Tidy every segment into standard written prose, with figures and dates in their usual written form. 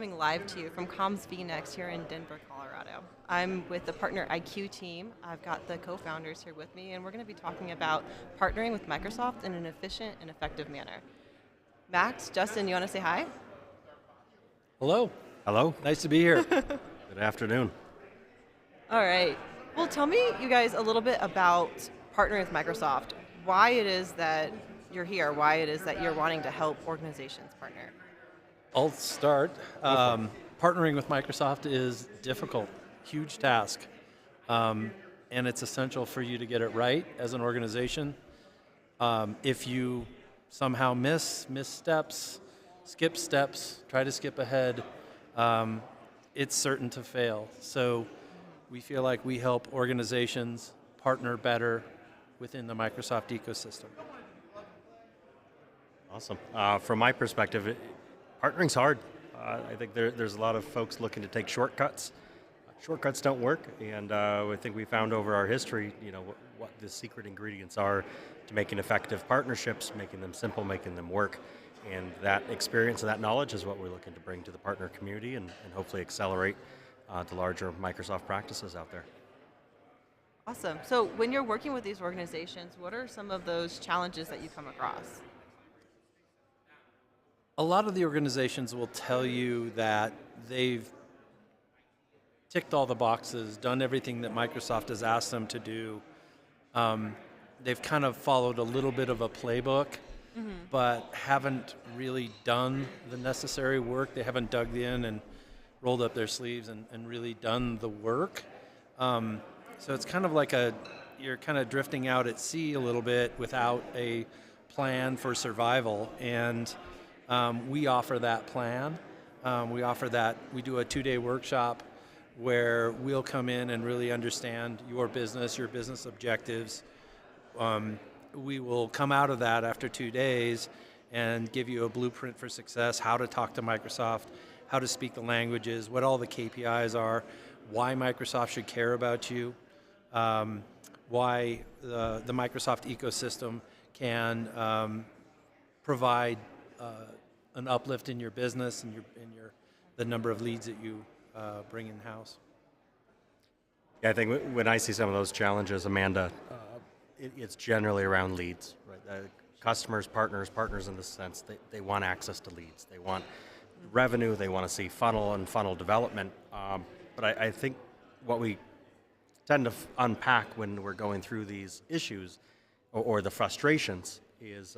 coming live to you from Comms vNext here in Denver, Colorado. I'm with the Partner IQ team. I've got the co-founders here with me, and we're going to be talking about partnering with Microsoft in an efficient and effective manner. Max, Justin, you want to say hi? Hello. Hello. Nice to be here. Good afternoon. All right. Well, tell me, you guys, a little bit about partnering with Microsoft. Why it is that you're here, why it is that you're wanting to help organizations partner. I'll start. Partnering with Microsoft is difficult, huge task, and it's essential for you to get it right as an organization. If you somehow missteps, skip steps, try to skip ahead, it's certain to fail. So we feel like we help organizations partner better within the Microsoft ecosystem. Awesome. From my perspective, partnering's hard. I think there's a lot of folks looking to take shortcuts. Shortcuts don't work, and I think we found over our history, what the secret ingredients are to making effective partnerships, making them simple, making them work. And that experience and that knowledge is what we're looking to bring to the partner community and hopefully accelerate the larger Microsoft practices out there. Awesome. So when you're working with these organizations, what are some of those challenges that you come across? A lot of the organizations will tell you that they've ticked all the boxes, done everything that Microsoft has asked them to do. They've kind of followed a little bit of a playbook, but haven't really done the necessary work. They haven't dug in and rolled up their sleeves and really done the work. So it's kind of like you're kind of drifting out at sea a little bit without a plan for survival. And we offer that plan. We do a 2-day workshop where we'll come in and really understand your business objectives. We will come out of that after 2 days and give you a blueprint for success, how to talk to Microsoft, how to speak the languages, what all the KPIs are, why Microsoft should care about you, why the Microsoft ecosystem can provide an uplift in your business and the number of leads that you bring in house. Yeah, I think when I see some of those challenges, Amanda, it's generally around leads, right? Customers, partners in the sense they want access to leads. They want revenue, they want to see funnel and funnel development. But I think what we tend to unpack when we're going through these issues or the frustrations is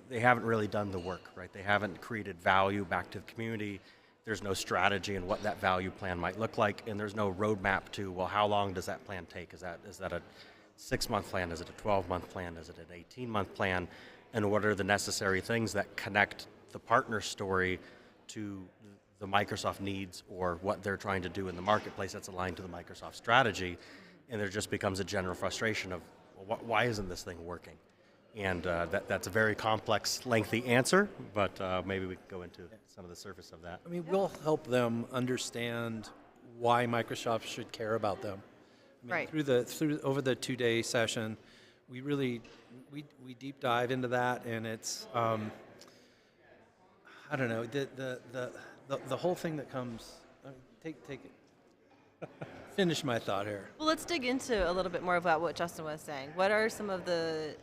they haven't really done the work, right? They haven't created value back to the community. There's no strategy in what that value plan might look like, and there's no roadmap to, well, how long does that plan take? Is that a 6-month plan? Is it a 12-month plan? Is it an 18-month plan? And what are the necessary things that connect the partner story to the Microsoft needs or what they're trying to do in the marketplace that's aligned to the Microsoft strategy? And there just becomes a general frustration of, well, why isn't this thing working? And that's a very complex, lengthy answer, but maybe we can go into some of the surface of that. I mean, we'll help them understand why Microsoft should care about them. I mean, Right. over the 2-day session, we really we deep dive into that, and it's I don't know the whole thing that comes. Take it. Finish my thought here. Well, let's dig into a little bit more about what Justin was saying. What are some of the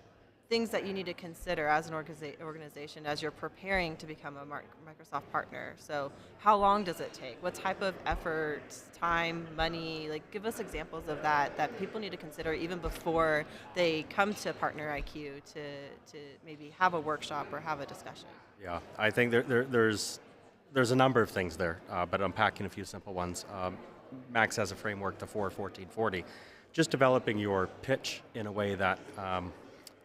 things that you need to consider as an organization as you're preparing to become a Microsoft partner? So how long does it take? What type of effort, time, money? Like, give us examples of that people need to consider even before they come to Partner IQ to maybe have a workshop or have a discussion. Yeah, I think there's a number of things there, but unpacking a few simple ones. Max has a framework, the 4-14-40, just developing your pitch in a way that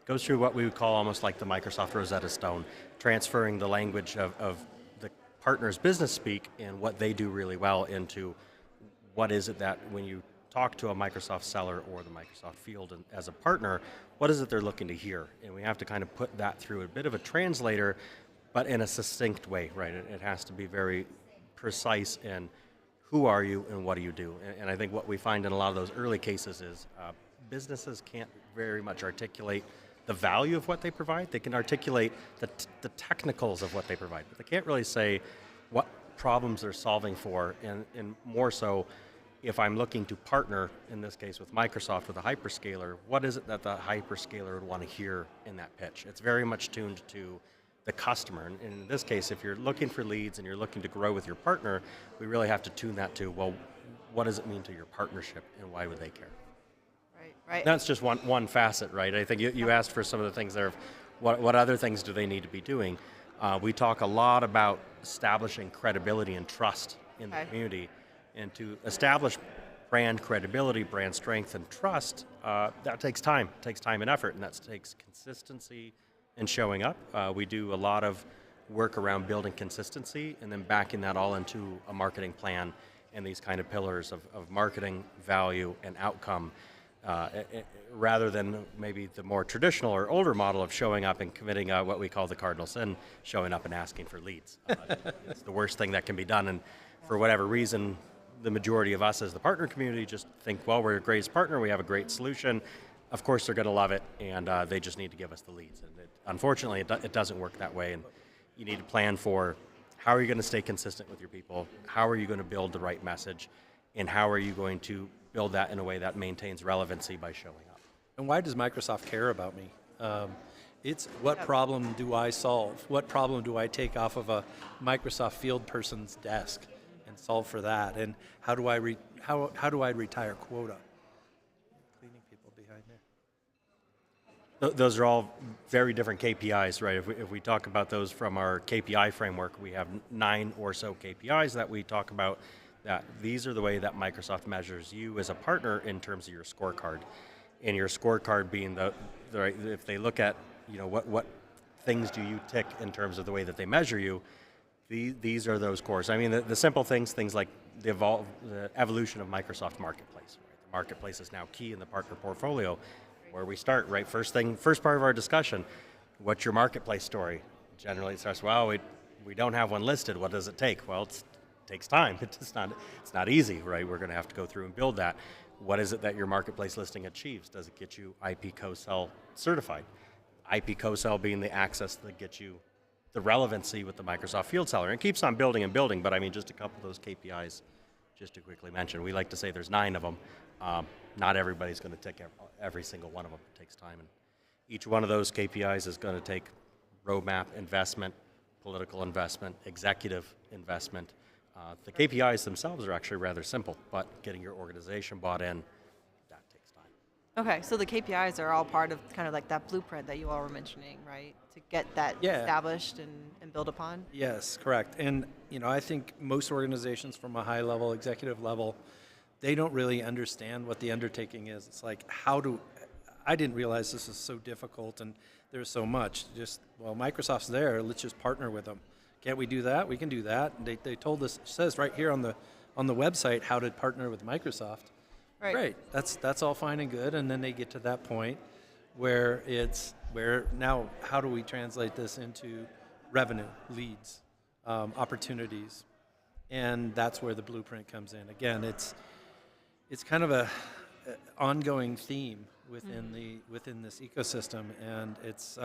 goes through what we would call almost like the Microsoft Rosetta Stone, transferring the language of the partner's business speak and what they do really well into what is it that when you talk to a Microsoft seller or the Microsoft field and as a partner, what is it they're looking to hear? And we have to kind of put that through a bit of a translator, but in a succinct way, right? It has to be very precise in who are you and what do you do? And I think what we find in a lot of those early cases is businesses can't very much articulate the value of what they provide. They can articulate the technicals of what they provide, but they can't really say problems they're solving for, and more so, if I'm looking to partner, in this case with Microsoft, with a hyperscaler, what is it that the hyperscaler would want to hear in that pitch? It's very much tuned to the customer. And in this case, if you're looking for leads and you're looking to grow with your partner, we really have to tune that to, well, what does it mean to your partnership and why would they care? Right, right. That's just one facet, right? I think you asked for some of the things there of what other things do they need to be doing. We talk a lot about establishing credibility and trust in the community. And to establish brand credibility, brand strength, and trust, that takes time. It takes time and effort, and that takes consistency and showing up. We do a lot of work around building consistency and then backing that all into a marketing plan and these kind of pillars of marketing, value, and outcome, rather than maybe the more traditional or older model of showing up and committing what we call the cardinal sin, showing up and asking for leads. It's the worst thing that can be done, and for whatever reason, the majority of us as the partner community just think, well, we're a great partner, we have a great solution, of course they're going to love it, and they just need to give us the leads. And unfortunately, it doesn't work that way, and you need to plan for how are you going to stay consistent with your people, how are you going to build the right message, and how are you going to build that in a way that maintains relevancy by showing up. And why does Microsoft care about me? It's what problem do I solve? What problem do I take off of a Microsoft field person's desk and solve for that? And how do I how do I retire quota? Cleaning people behind there. Those are all very different KPIs, right? If we talk about those from our KPI framework, we have 9 or so KPIs that we talk about. That these are the way that Microsoft measures you as a partner in terms of your scorecard, and your scorecard being the if they look at what things do you tick in terms of the way that they measure you, these are those cores. I mean the simple things like the evolution of Microsoft Marketplace. Right? The Marketplace is now key in the partner portfolio, where we start right first part of our discussion. What's your Marketplace story? Generally it starts, well, we don't have one listed. What does it take? Well, it takes time. It's not easy, right? We're going to have to go through and build that. What is it that your Marketplace listing achieves? Does it get you IP co-sell certified? IP co-sell being the access that gets you the relevancy with the Microsoft field seller. And it keeps on building and building, but I mean, just a couple of those KPIs, just to quickly mention. We like to say there's 9 of them. Not everybody's going to tick every single one of them. It takes time. And each one of those KPIs is going to take roadmap investment, political investment, executive investment. The KPIs themselves are actually rather simple, but getting your organization bought in, that takes time. Okay, so the KPIs are all part of kind of like that blueprint that you all were mentioning, right? To get that established and build upon? Yes, correct. And I think most organizations from a high level, executive level, they don't really understand what the undertaking is. It's like, I didn't realize this is so difficult and there's so much. Microsoft's there, let's just partner with them. Can't we do that? We can do that. They told us, it says right here on the website how to partner with Microsoft. Right. Great. That's all fine and good. And then they get to that point where now how do we translate this into revenue, leads, opportunities, and that's where the blueprint comes in. Again, it's kind of a ongoing theme within this ecosystem, and it's.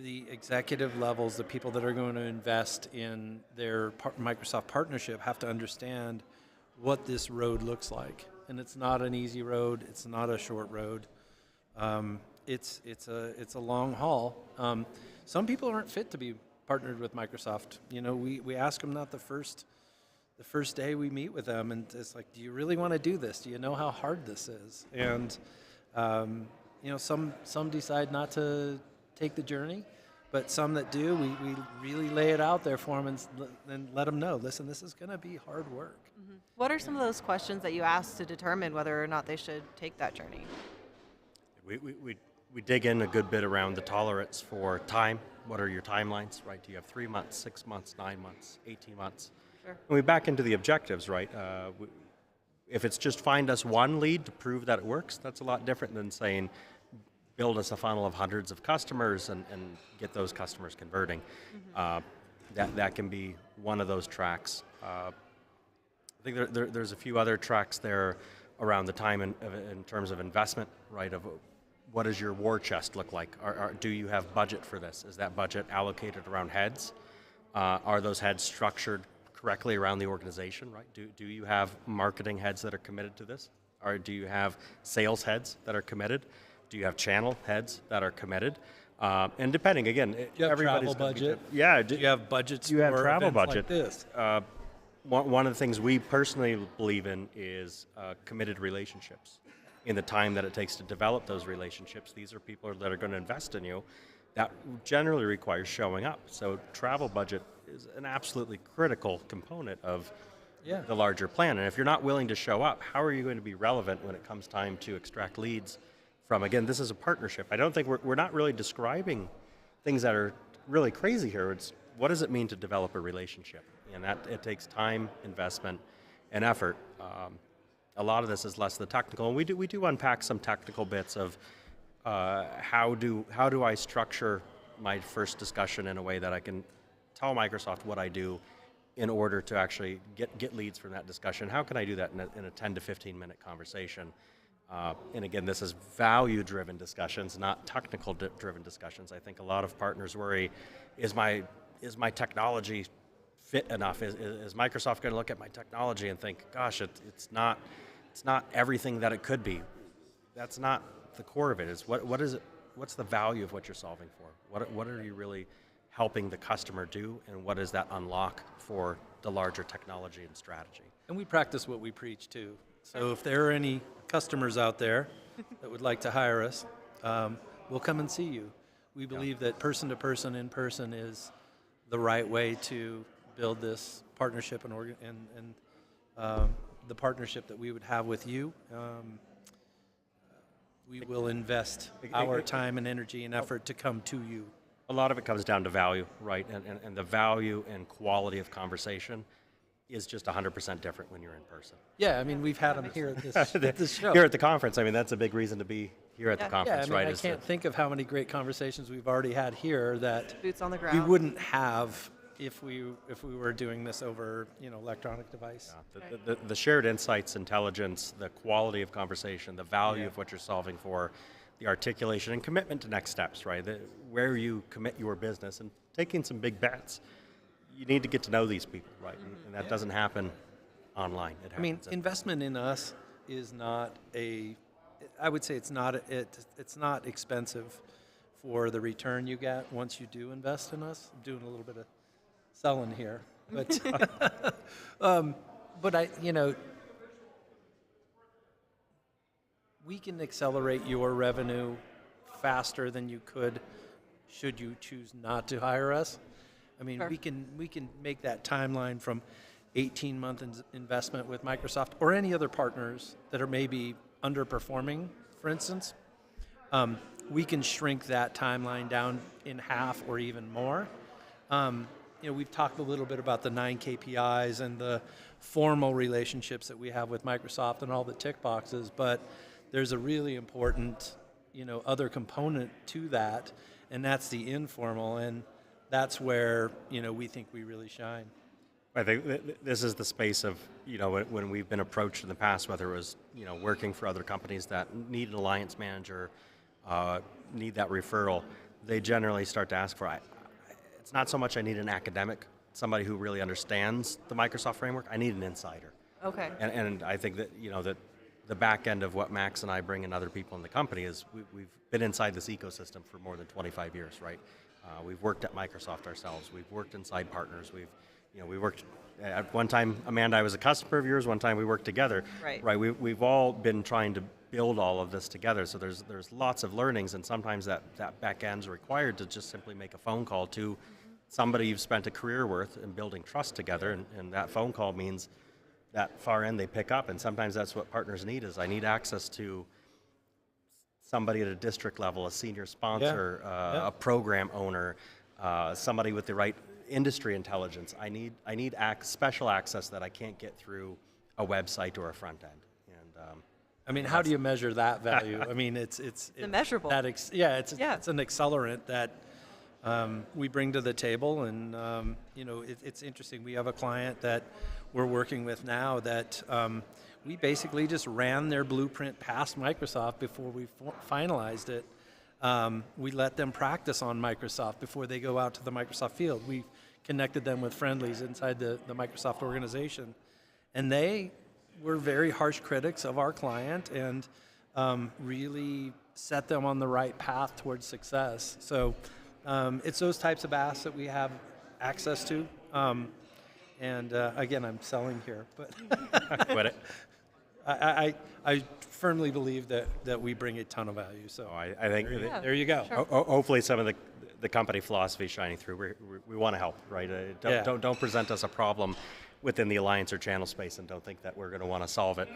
The executive levels, the people that are going to invest in their Microsoft partnership have to understand what this road looks like. And it's not an easy road. It's not a short road. It's a long haul. Some people aren't fit to be partnered with Microsoft. We ask them that the first day we meet with them, and it's like, do you really want to do this? Do you know how hard this is? And some decide not to take the journey, but some that do, we really lay it out there for them and let them know, listen, this is going to be hard work. Mm-hmm. What are some of those questions that you ask to determine whether or not they should take that journey? We dig in a good bit around the tolerance for time. What are your timelines, right? Do you have 3 months, 6 months, 9 months, 18 months? Sure. And we back into the objectives, right? If it's just find us one lead to prove that it works, that's a lot different than saying, build us a funnel of hundreds of customers and get those customers converting. Mm-hmm. That can be one of those tracks. I think there's a few other tracks there around the time in terms of investment, right? Of what does your war chest look like? Do you have budget for this? Is that budget allocated around heads? Are those heads structured correctly around the organization, right? Do you have marketing heads that are committed to this? Or do you have sales heads that are committed? Do you have channel heads that are committed? And depending, again, Do you have everybody's travel gonna be budget? yeah. Do you have budgets You have for travel events budget. like this? One of the things we personally believe in is committed relationships. In the time that it takes to develop those relationships, these are people that are going to invest in you. That generally requires showing up. So travel budget is an absolutely critical component of Yeah. the larger plan. And if you're not willing to show up, how are you going to be relevant when it comes time to extract leads from, again, this is a partnership. I don't think we're not really describing things that are really crazy here. It's what does it mean to develop a relationship? And that it takes time, investment, and effort. A lot of this is less the technical, and we do unpack some technical bits of how do I structure my first discussion in a way that I can tell Microsoft what I do in order to actually get leads from that discussion. How can I do that in a 10 to 15 minute conversation? And again, this is value-driven discussions, not technical-driven discussions. I think a lot of partners worry, is my technology fit enough? Is Microsoft going to look at my technology and think, gosh, it's not everything that it could be? That's not the core of it. Is what is it? What's the value of what you're solving for? What are you really helping the customer do, and what does that unlock for the larger technology and strategy? And we practice what we preach too. So if there are any customers out there that would like to hire us, we'll come and see you. We believe that person to person, in person, is the right way to build this partnership and the partnership that we would have with you. We will invest our time and energy and effort to come to you. A lot of it comes down to value, right? And the value and quality of conversation is just 100% different when you're in person. Yeah, I mean, we've had them here at this show. Here at the conference, I mean, that's a big reason to be here at the Yeah. conference, Yeah, I mean, right? I can't think of how many great conversations we've already had here that Boots on the we ground. wouldn't have if we were doing this over electronic device. The shared insights, intelligence, the quality of conversation, the value Yeah. of what you're solving for, the articulation and commitment to next steps, right? Where you commit your business and taking some big bets. You need to get to know these people, right? And that doesn't happen online. It I mean, happens investment in us is not I would say it's not expensive for the return you get once you do invest in us. I'm doing a little bit of selling here, but we can accelerate your revenue faster than you could should you choose not to hire us. I mean, Sure. we can make that timeline from 18-month investment with Microsoft or any other partners that are maybe underperforming, for instance. We can shrink that timeline down in half or even more. We've talked a little bit about the 9 KPIs and the formal relationships that we have with Microsoft and all the tick boxes, but there's a really important, other component to that, and that's the informal, and that's where, we think we really shine. I think this is the space of, when we've been approached in the past, whether it was, working for other companies that need an alliance manager, need that referral, they generally start to ask for, it's not so much I need an academic, somebody who really understands the Microsoft framework, I need an insider. Okay. And I think that, that the back end of what Max and I bring and other people in the company is we've been inside this ecosystem for more than 25 years, right? We've worked at Microsoft ourselves. We've worked inside partners. We worked at one time. Amanda, I was a customer of yours. One time we worked together. Right. Right. We've all been trying to build all of this together. So there's lots of learnings, and sometimes that back end's required to just simply make a phone call to somebody you've spent a career with in building trust together, and that phone call means that far end they pick up, and sometimes that's what partners need. Is I need access to somebody at a district level, a senior sponsor, a program owner, somebody with the right industry intelligence. I need special access that I can't get through a website or a front end. And I mean, how do you measure that value? I mean, it's immeasurable. It's an accelerant that we bring to the table, and it's interesting. We have a client that we're working with now that we basically just ran their blueprint past Microsoft before we finalized it. We let them practice on Microsoft before they go out to the Microsoft field. We've connected them with friendlies inside the Microsoft organization. And they were very harsh critics of our client and really set them on the right path towards success. So it's those types of asks that we have access to. And again, I'm selling here, but Quit it. I firmly believe that we bring a ton of value. So I think there you go. Sure. hopefully some of the company philosophy shining through. We want to help, right? Don't present us a problem within the alliance or channel space and don't think that we're going to want to solve it.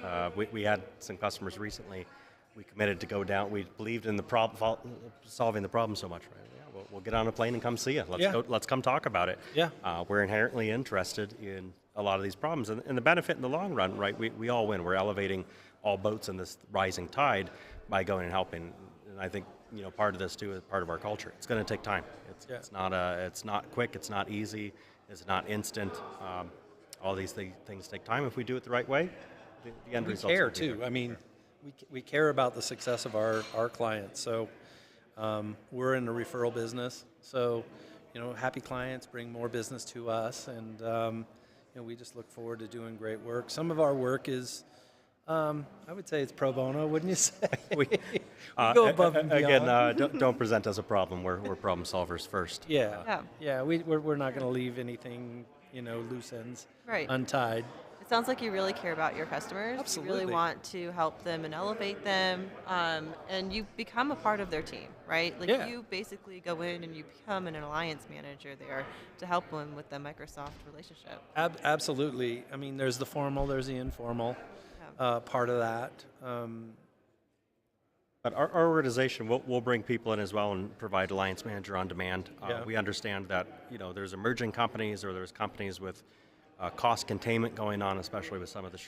We had some customers recently. We committed to go down. We believed in the solving the problem so much, right? Yeah, we'll get on a plane and come see you. Let's come talk about it. Yeah. We're inherently interested in a lot of these problems, and the benefit in the long run, right? We all win. We're elevating all boats in this rising tide by going and helping. And I think part of this too is part of our culture. It's going to take time. It's not quick. It's not easy. It's not instant. All these things take time. If we do it the right way, the end result. We care too. I mean, we care about the success of our clients. So we're in the referral business. So happy clients bring more business to us, and we just look forward to doing great work. Some of our work is, I would say, it's pro bono, wouldn't you say? we go above and beyond. Again, don't present us a problem. We're problem solvers first. Yeah. We're not going to leave anything loose ends untied. It sounds like you really care about your customers. Absolutely. You really want to help them and elevate them, and you become a part of their team, right? Like you basically go in and you become an alliance manager there to help them with the Microsoft relationship. Absolutely. I mean, there's the formal, there's the informal part of that. But our organization, we'll bring people in as well and provide alliance manager on demand. We understand that there's emerging companies or there's companies with cost containment going on, especially with some of the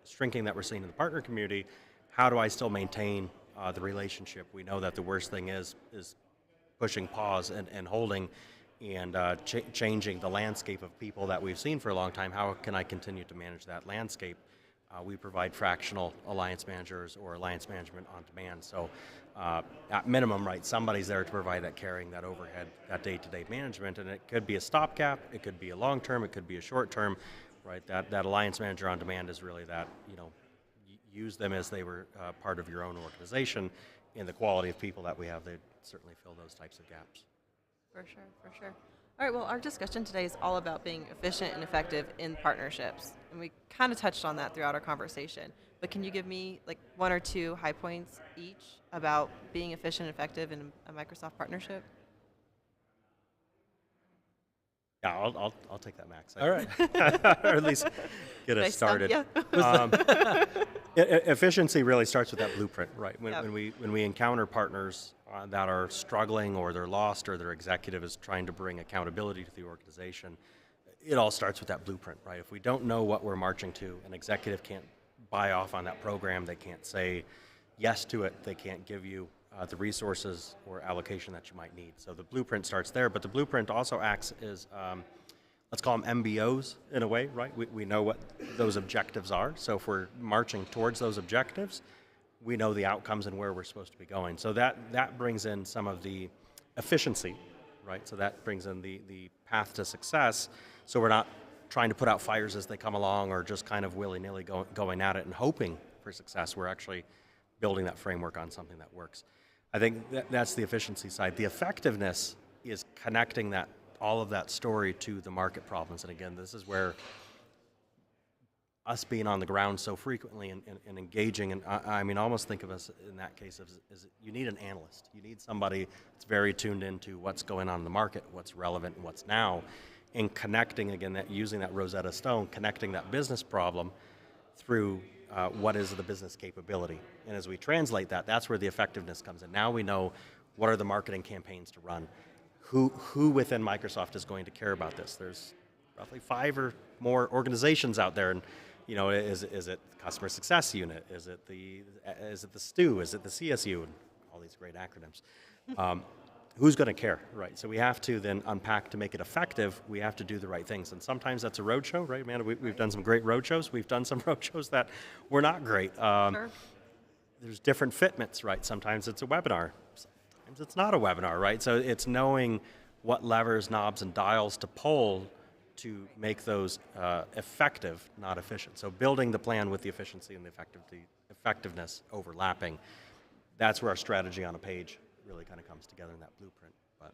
shrinking that we're seeing in the partner community. How do I still maintain the relationship? We know that the worst thing is pushing pause and holding and changing the landscape of people that we've seen for a long time. How can I continue to manage that landscape? We provide fractional alliance managers or alliance management on demand. So at minimum, right, somebody's there to provide that carrying, that overhead, that day-to-day management, and it could be a stopgap, it could be a long-term, it could be a short-term, right? That alliance manager on demand is really that, use them as they were part of your own organization. In the quality of people that we have, they certainly fill those types of gaps. For sure. All right, well, our discussion today is all about being efficient and effective in partnerships. And we kind of touched on that throughout our conversation. But can you give me like one or two high points each about being efficient and effective in a Microsoft partnership? Yeah, I'll take that, Max. All right. Or at least get us started. Yeah. Efficiency really starts with that blueprint, right? When we encounter partners that are struggling or they're lost or their executive is trying to bring accountability to the organization, it all starts with that blueprint, right? If we don't know what we're marching to, an executive can't buy off on that program, they can't say yes to it, they can't give you the resources or allocation that you might need. So the blueprint starts there, but the blueprint also acts as, let's call them MBOs in a way, right? We know what those objectives are, so if we're marching towards those objectives, we know the outcomes and where we're supposed to be going. So that brings in some of the efficiency, right? So that brings in the path to success, so we're not trying to put out fires as they come along or just kind of willy-nilly going at it and hoping for success. We're actually building that framework on something that works. I think that's the efficiency side. The effectiveness is connecting all of that story to the market problems. And again, this is where us being on the ground so frequently and engaging, and I mean, almost think of us in that case as you need an analyst. You need somebody that's very tuned into what's going on in the market, what's relevant, and what's now, and connecting, again, using that Rosetta Stone, connecting that business problem through what is the business capability. And as we translate that, that's where the effectiveness comes in. Now we know what are the marketing campaigns to run. Who within Microsoft is going to care about this? There's roughly 5 or more organizations out there, and is it the customer success unit? Is it the STU? Is it the CSU? And all these great acronyms. Who's going to care, right? So we have to then unpack to make it effective. We have to do the right things, and sometimes that's a roadshow, right, Amanda? We've done some great roadshows. We've done some roadshows that were not great. Sure. There's different fitments, right? Sometimes it's a webinar. Sometimes it's not a webinar, right? So it's knowing what levers, knobs, and dials to pull to make those effective, not efficient. So building the plan with the efficiency and the effectiveness overlapping, that's where our strategy on a page really kind of comes together in that blueprint. But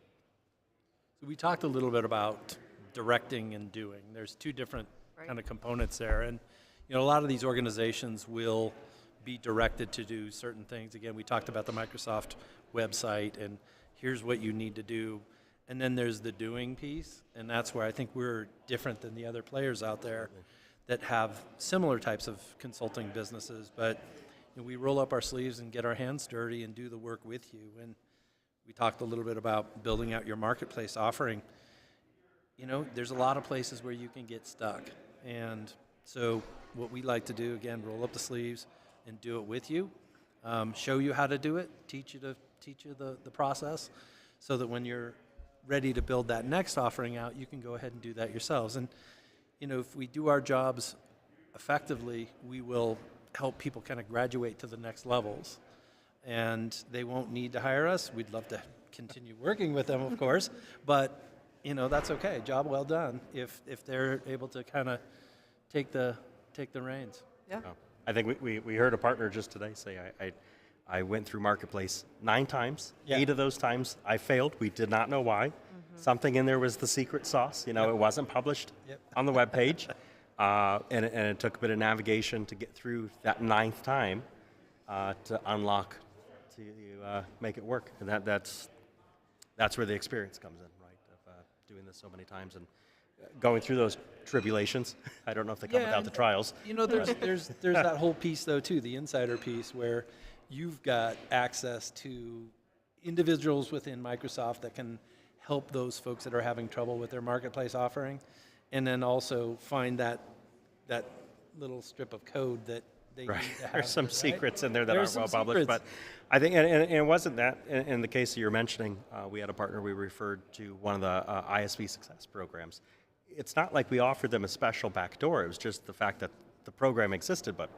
So we talked a little bit about directing and doing. There's two different kind of components there, and a lot of these organizations will be directed to do certain things. Again, we talked about the Microsoft website, and here's what you need to do. And then there's the doing piece, and that's where I think we're different than the other players out there that have similar types of consulting businesses. But we roll up our sleeves and get our hands dirty and do the work with you. And we talked a little bit about building out your marketplace offering. There's a lot of places where you can get stuck. And so what we like to do, again, roll up the sleeves and do it with you, show you how to do it, teach you the process, so that when you're ready to build that next offering out, you can go ahead and do that yourselves. And if we do our jobs effectively, we will help people kind of graduate to the next levels, and they won't need to hire us. We'd love to continue working with them, of course, but that's okay. Job well done if they're able to kind of take the reins. Yeah. I think we heard a partner just today say, I went through Marketplace 9 times. Yeah. 8 of those times I failed. We did not know why. Something in there was the secret sauce. It wasn't published on the web page. And it took a bit of navigation to get through that 9th time to unlock, to make it work. And that's where the experience comes in, right? Of doing this so many times and going through those tribulations. I don't know if they come without the trials. There's that whole piece though too, the insider piece, where you've got access to individuals within Microsoft that can help those folks that are having trouble with their marketplace offering, and then also find that little strip of code that they need to have. There's some secrets in there that There's aren't some well published, secrets. but I think, and it wasn't that, in the case that you're mentioning, we had a partner we referred to one of the ISV success programs. It's not like we offered them a special backdoor, it was just the fact that the program existed, but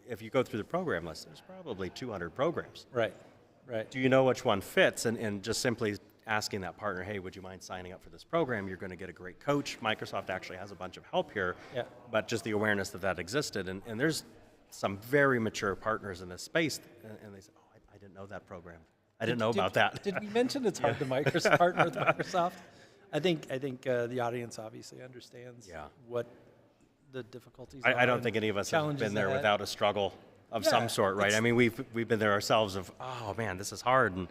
if you go through the program list, there's probably 200 programs. Right. Do you know which one fits? And just simply asking that partner, hey, would you mind signing up for this program? You're going to get a great coach. Microsoft actually has a bunch of help here, but just the awareness that existed. And there's some very mature partners in this space, and they say, oh, I didn't know that program. I didn't know about that. Did we mention it's hard to partner with Microsoft? I think the audience obviously understands what the difficulties are. I don't think any of us have been there without a struggle of some sort, right? I mean, we've been there ourselves of, oh man, this is hard. And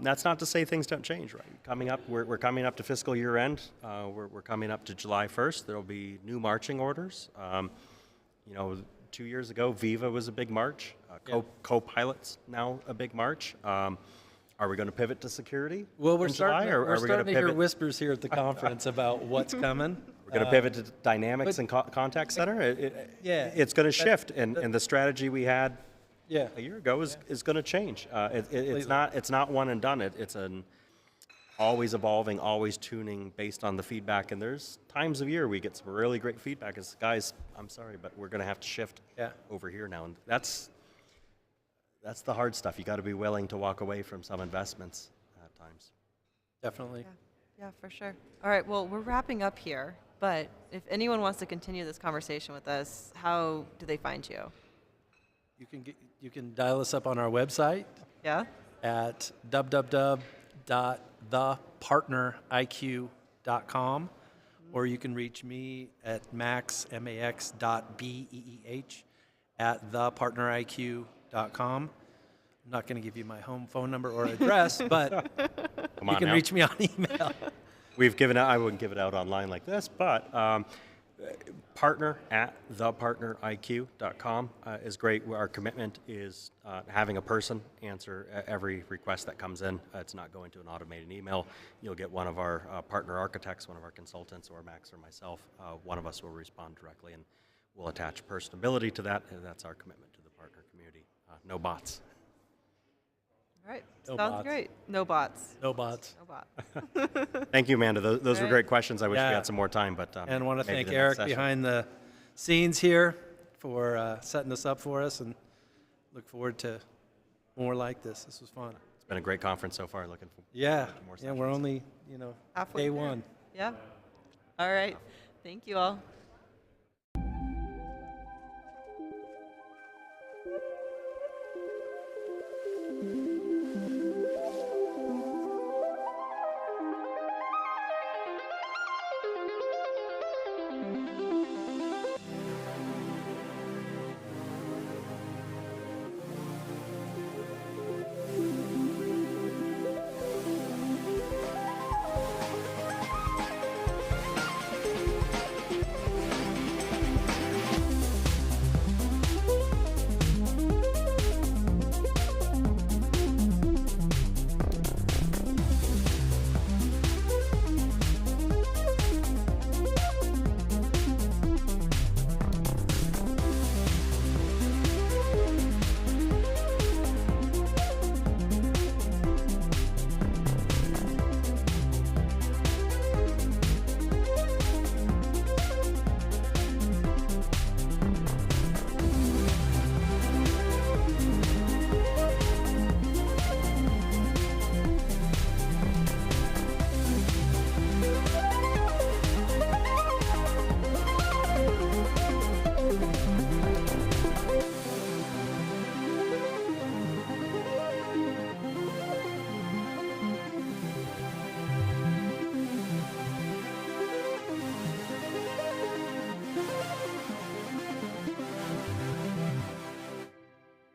that's not to say things don't change, right? Coming up, we're coming up to fiscal year end. We're coming up to July 1st. There will be new marching orders. 2 years ago, Viva was a big march. Co-pilot's now a big march. Are we going to pivot to security? Well, we're in July, starting, or we're are we going starting to to hear pivot? whispers here at the conference about what's coming. We're going to pivot to Dynamics and Contact Center. It's going to shift, and the strategy we had a year ago is going to change. It's not one and done. It's an always evolving, always tuning based on the feedback. And there's times of year we get some really great feedback. As guys, I'm sorry, but we're going to have to shift over here now, and that's the hard stuff. You got to be willing to walk away from some investments at times. Definitely. Yeah, for sure. All right, well, we're wrapping up here, but if anyone wants to continue this conversation with us, how do they find you? You can dial us up on our website at www.thepartneriq.com, or you can reach me at max.beeh at thepartneriq.com. I'm not going to give you my home phone number or address, but you can reach me on email. We've given out, I wouldn't give it out online like this, but partner at thepartneriq.com is great. Our commitment is having a person answer every request that comes in. It's not going to an automated email. You'll get one of our partner architects, one of our consultants, or Max or myself. One of us will respond directly, and we'll attach personability to that, and that's our commitment to the partner community. No bots. All right, No sounds bots. great. No bots. No bots. No bots. Thank you, Amanda. Those were Right. great questions. I wish we had some more time, but And I want to maybe thank the next Eric session. behind the scenes here for setting this up for us, and look forward to more like this. This was fun. It's been a great conference so far. Looking Yeah, forward to more yeah, we're sessions. only, Halfway day through. one. Yeah. All right. Thank you all.